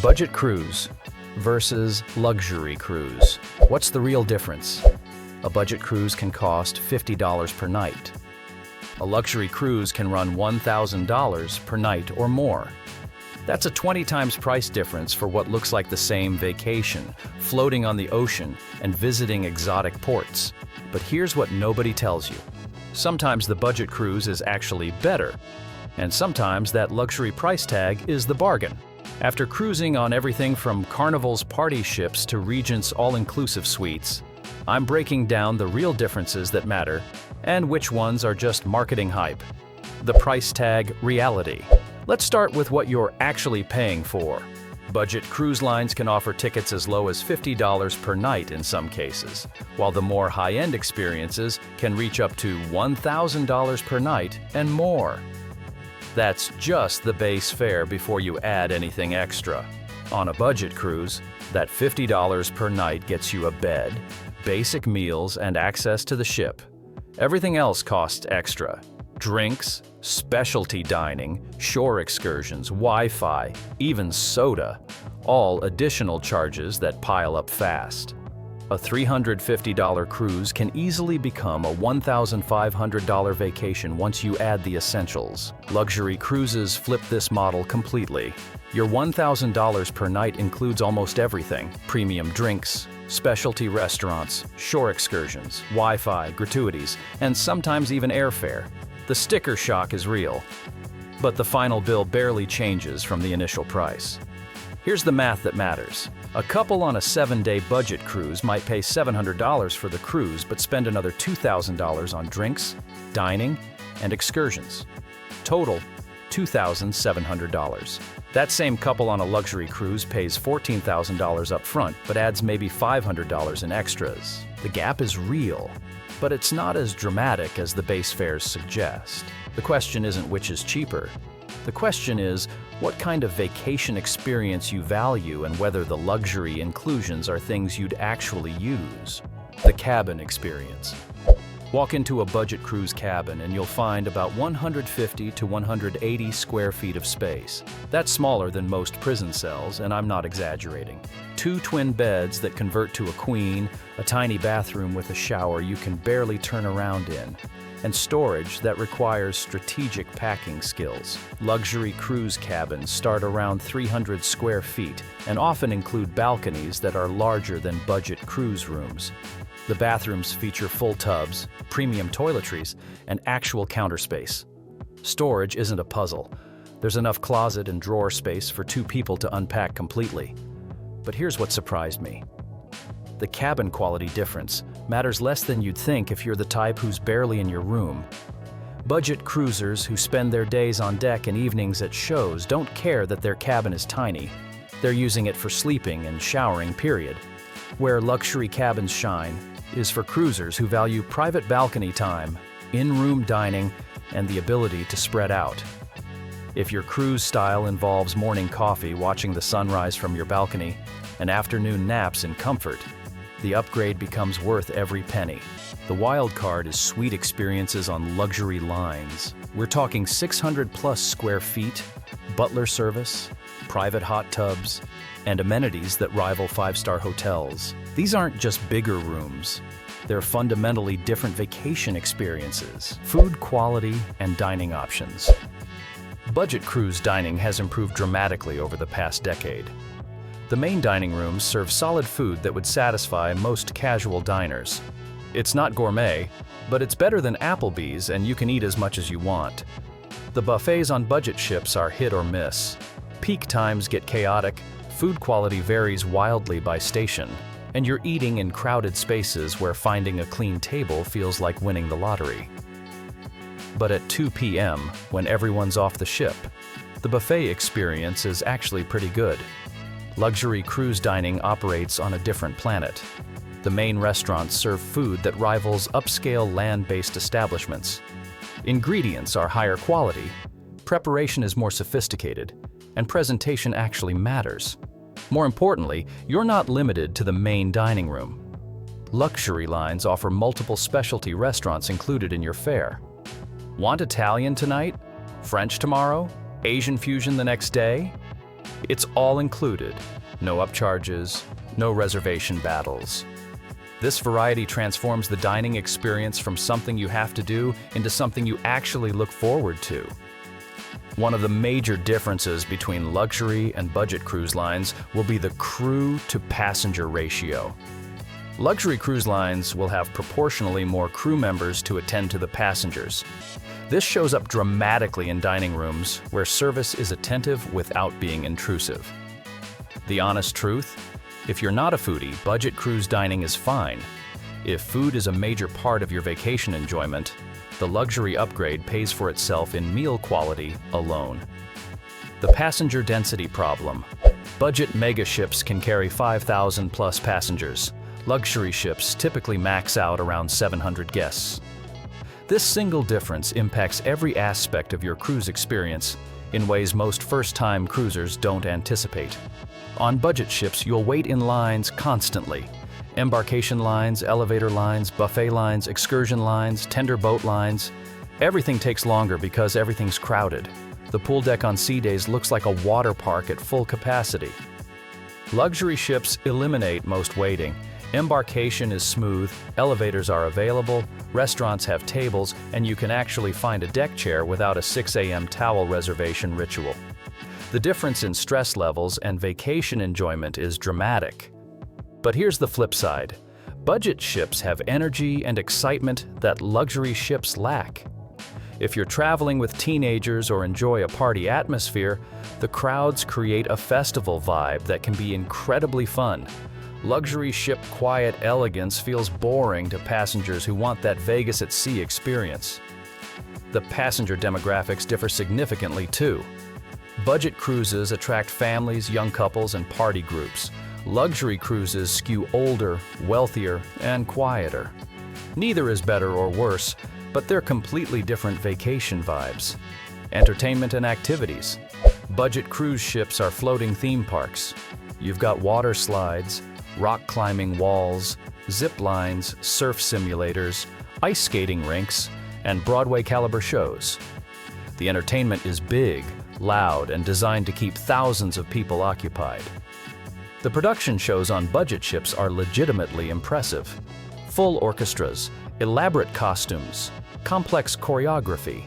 Budget cruise versus luxury cruise. What's the real difference? A budget cruise can cost $50 per night. A luxury cruise can run $1,000 per night or more. That's a 20 times price difference for what looks like the same vacation, floating on the ocean and visiting exotic ports. But here's what nobody tells you. Sometimes the budget cruise is actually better, and sometimes that luxury price tag is the bargain. After cruising on everything from Carnival's party ships to Regent's all-inclusive suites, I'm breaking down the real differences that matter and which ones are just marketing hype. The price tag reality. Let's start with what you're actually paying for. Budget cruise lines can offer tickets as low as $50 per night in some cases, while the more high-end experiences can reach up to $1,000 per night and more. That's just the base fare before you add anything extra. On a budget cruise, that $50 per night gets you a bed, basic meals, and access to the ship. Everything else costs extra. Drinks, specialty dining, shore excursions, Wi-Fi, even soda, all additional charges that pile up fast. A $350 cruise can easily become a $1,500 vacation once you add the essentials. Luxury cruises flip this model completely. Your $1,000 per night includes almost everything: premium drinks, specialty restaurants, shore excursions, Wi-Fi, gratuities, and sometimes even airfare. The sticker shock is real, but the final bill barely changes from the initial price. Here's the math that matters. A couple on a 7-day budget cruise might pay $700 for the cruise but spend another $2,000 on drinks, dining, and excursions. Total, $2,700. That same couple on a luxury cruise pays $14,000 up front but adds maybe $500 in extras. The gap is real, but it's not as dramatic as the base fares suggest. The question isn't which is cheaper. The question is what kind of vacation experience you value and whether the luxury inclusions are things you'd actually use. The cabin experience. Walk into a budget cruise cabin and you'll find about 150 to 180 square feet of space. That's smaller than most prison cells, and I'm not exaggerating. 2 twin beds that convert to a queen, a tiny bathroom with a shower you can barely turn around in, and storage that requires strategic packing skills. Luxury cruise cabins start around 300 square feet and often include balconies that are larger than budget cruise rooms. The bathrooms feature full tubs, premium toiletries, and actual counter space. Storage isn't a puzzle. There's enough closet and drawer space for 2 people to unpack completely. But here's what surprised me. The cabin quality difference matters less than you'd think if you're the type who's barely in your room. Budget cruisers who spend their days on deck and evenings at shows don't care that their cabin is tiny. They're using it for sleeping and showering, period. Where luxury cabins shine is for cruisers who value private balcony time, in-room dining, and the ability to spread out. If your cruise style involves morning coffee watching the sunrise from your balcony and afternoon naps in comfort, the upgrade becomes worth every penny. The wild card is suite experiences on luxury lines. We're talking 600+ square feet, butler service, private hot tubs, and amenities that rival 5-star hotels. These aren't just bigger rooms. They're fundamentally different vacation experiences, food quality, and dining options. Budget cruise dining has improved dramatically over the past decade. The main dining rooms serve solid food that would satisfy most casual diners. It's not gourmet, but it's better than Applebee's, and you can eat as much as you want. The buffets on budget ships are hit or miss. Peak times get chaotic, food quality varies wildly by station, and you're eating in crowded spaces where finding a clean table feels like winning the lottery. But at 2 p.m., when everyone's off the ship, the buffet experience is actually pretty good. Luxury cruise dining operates on a different planet. The main restaurants serve food that rivals upscale land-based establishments. Ingredients are higher quality, preparation is more sophisticated, and presentation actually matters. More importantly, you're not limited to the main dining room. Luxury lines offer multiple specialty restaurants included in your fare. Want Italian tonight? French tomorrow? Asian fusion the next day? It's all included, no upcharges, no reservation battles. This variety transforms the dining experience from something you have to do into something you actually look forward to. One of the major differences between luxury and budget cruise lines will be the crew-to-passenger ratio. Luxury cruise lines will have proportionally more crew members to attend to the passengers. This shows up dramatically in dining rooms where service is attentive without being intrusive. The honest truth? If you're not a foodie, budget cruise dining is fine. If food is a major part of your vacation enjoyment, the luxury upgrade pays for itself in meal quality alone. The passenger density problem. Budget mega ships can carry 5,000 plus passengers. Luxury ships typically max out around 700 guests. This single difference impacts every aspect of your cruise experience in ways most first-time cruisers don't anticipate. On budget ships, you'll wait in lines constantly. Embarkation lines, elevator lines, buffet lines, excursion lines, tender boat lines. Everything takes longer because everything's crowded. The pool deck on sea days looks like a water park at full capacity. Luxury ships eliminate most waiting. Embarkation is smooth, elevators are available, restaurants have tables, and you can actually find a deck chair without a 6 a.m. towel reservation ritual. The difference in stress levels and vacation enjoyment is dramatic. But here's the flip side. Budget ships have energy and excitement that luxury ships lack. If you're traveling with teenagers or enjoy a party atmosphere, the crowds create a festival vibe that can be incredibly fun. Luxury ship quiet elegance feels boring to passengers who want that Vegas at sea experience. The passenger demographics differ significantly too. Budget cruises attract families, young couples, and party groups. Luxury cruises skew older, wealthier, and quieter. Neither is better or worse, but they're completely different vacation vibes. Entertainment and activities. Budget cruise ships are floating theme parks. You've got water slides, rock climbing walls, zip lines, surf simulators, ice skating rinks, and Broadway caliber shows. The entertainment is big, loud, and designed to keep thousands of people occupied. The production shows on budget ships are legitimately impressive. Full orchestras, elaborate costumes, complex choreography.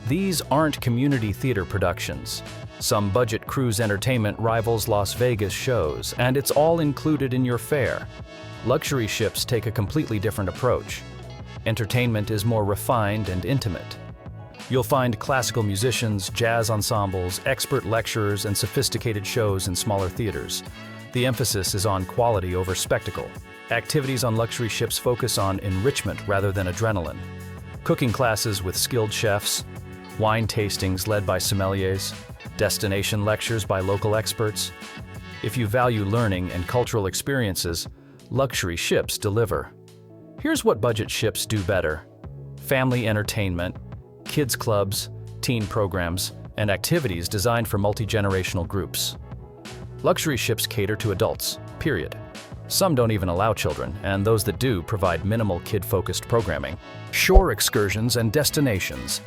These aren't community theater productions. Some budget cruise entertainment rivals Las Vegas shows, and it's all included in your fare. Luxury ships take a completely different approach. Entertainment is more refined and intimate. You'll find classical musicians, jazz ensembles, expert lecturers, and sophisticated shows in smaller theaters. The emphasis is on quality over spectacle. Activities on luxury ships focus on enrichment rather than adrenaline. Cooking classes with skilled chefs, wine tastings led by sommeliers, destination lectures by local experts. If you value learning and cultural experiences, luxury ships deliver. Here's what budget ships do better: family entertainment, kids clubs, teen programs, and activities designed for multi-generational groups. Luxury ships cater to adults, period. Some don't even allow children, and those that do provide minimal kid-focused programming. Shore excursions and destinations.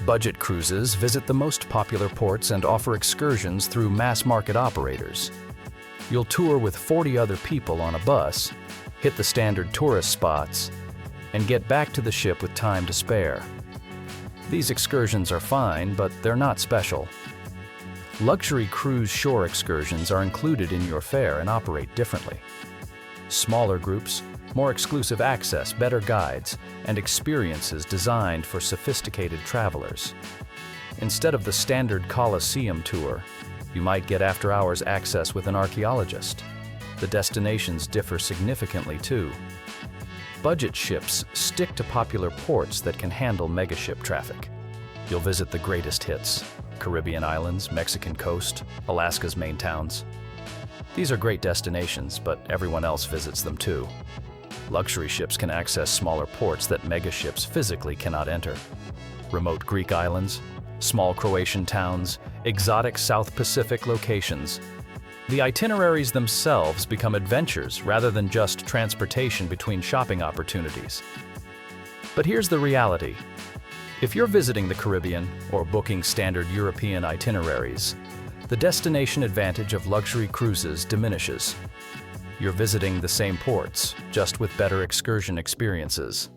Budget cruises visit the most popular ports and offer excursions through mass-market operators. You'll tour with 40 other people on a bus, hit the standard tourist spots, and get back to the ship with time to spare. These excursions are fine, but they're not special. Luxury cruise shore excursions are included in your fare and operate differently. Smaller groups, more exclusive access, better guides, and experiences designed for sophisticated travelers. Instead of the standard Colosseum tour, you might get after-hours access with an archaeologist. The destinations differ significantly too. Budget ships stick to popular ports that can handle megaship traffic. You'll visit the greatest hits: Caribbean islands, Mexican coast, Alaska's main towns. These are great destinations, but everyone else visits them too. Luxury ships can access smaller ports that megaships physically cannot enter. Remote Greek islands, small Croatian towns, exotic South Pacific locations. The itineraries themselves become adventures rather than just transportation between shopping opportunities. But here's the reality. If you're visiting the Caribbean or booking standard European itineraries, the destination advantage of luxury cruises diminishes. You're visiting the same ports, just with better excursion experiences.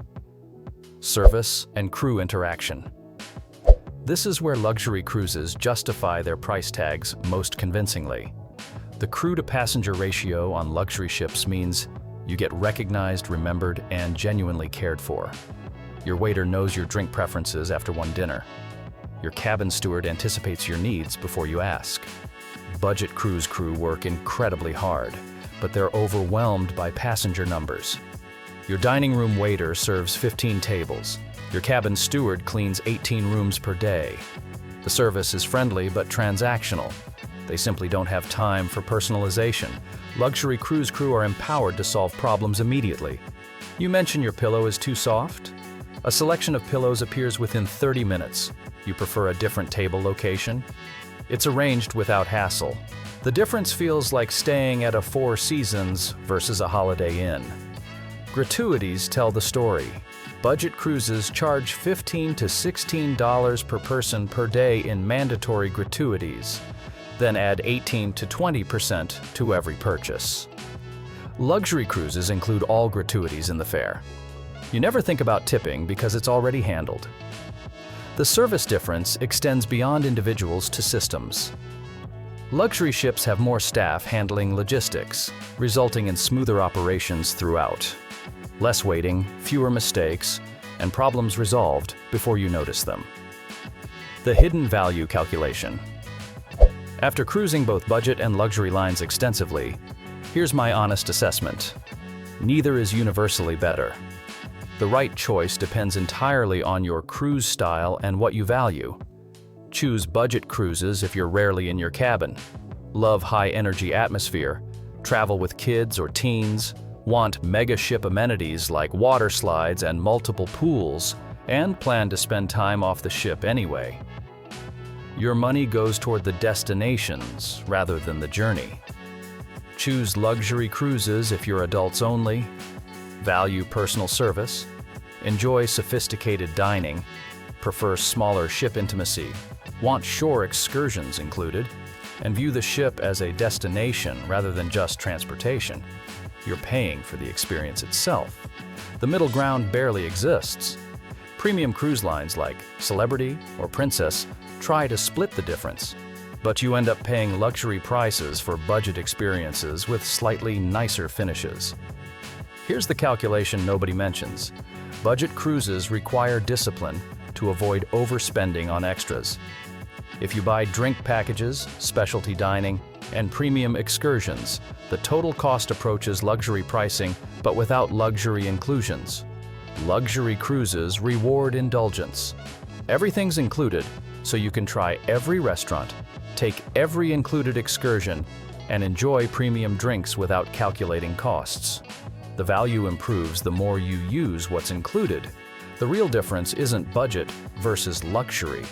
Service and crew interaction. This is where luxury cruises justify their price tags most convincingly. The crew-to-passenger ratio on luxury ships means you get recognized, remembered, and genuinely cared for. Your waiter knows your drink preferences after one dinner. Your cabin steward anticipates your needs before you ask. Budget cruise crew work incredibly hard, but they're overwhelmed by passenger numbers. Your dining room waiter serves 15 tables. Your cabin steward cleans 18 rooms per day. The service is friendly but transactional. They simply don't have time for personalization. Luxury cruise crew are empowered to solve problems immediately. You mention your pillow is too soft? A selection of pillows appears within 30 minutes. You prefer a different table location? It's arranged without hassle. The difference feels like staying at a Four Seasons versus a Holiday Inn. Gratuities tell the story. Budget cruises charge $15 to $16 per person per day in mandatory gratuities, then add 18 to 20% to every purchase. Luxury cruises include all gratuities in the fare. You never think about tipping because it's already handled. The service difference extends beyond individuals to systems. Luxury ships have more staff handling logistics, resulting in smoother operations throughout. Less waiting, fewer mistakes, and problems resolved before you notice them. The hidden value calculation. After cruising both budget and luxury lines extensively, here's my honest assessment. Neither is universally better. The right choice depends entirely on your cruise style and what you value. Choose budget cruises if you're rarely in your cabin, love high-energy atmosphere, travel with kids or teens, want mega-ship amenities like water slides and multiple pools, and plan to spend time off the ship anyway. Your money goes toward the destinations rather than the journey. Choose luxury cruises if you're adults only, value personal service, enjoy sophisticated dining, prefer smaller ship intimacy, want shore excursions included, and view the ship as a destination rather than just transportation. You're paying for the experience itself. The middle ground barely exists. Premium cruise lines like Celebrity or Princess try to split the difference, but you end up paying luxury prices for budget experiences with slightly nicer finishes. Here's the calculation nobody mentions. Budget cruises require discipline to avoid overspending on extras. If you buy drink packages, specialty dining, and premium excursions, the total cost approaches luxury pricing, but without luxury inclusions. Luxury cruises reward indulgence. Everything's included, so you can try every restaurant, take every included excursion, and enjoy premium drinks without calculating costs. The value improves the more you use what's included. The real difference isn't budget versus luxury.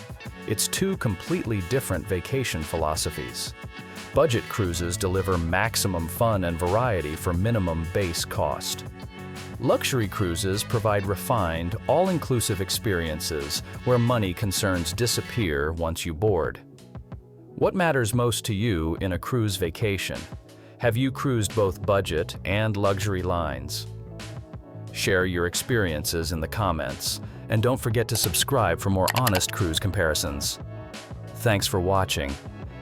It's two completely different vacation philosophies. Budget cruises deliver maximum fun and variety for minimum base cost. Luxury cruises provide refined, all-inclusive experiences where money concerns disappear once you board. What matters most to you in a cruise vacation? Have you cruised both budget and luxury lines? Share your experiences in the comments, and don't forget to subscribe for more honest cruise comparisons. Thanks for watching,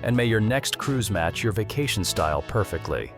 and may your next cruise match your vacation style perfectly.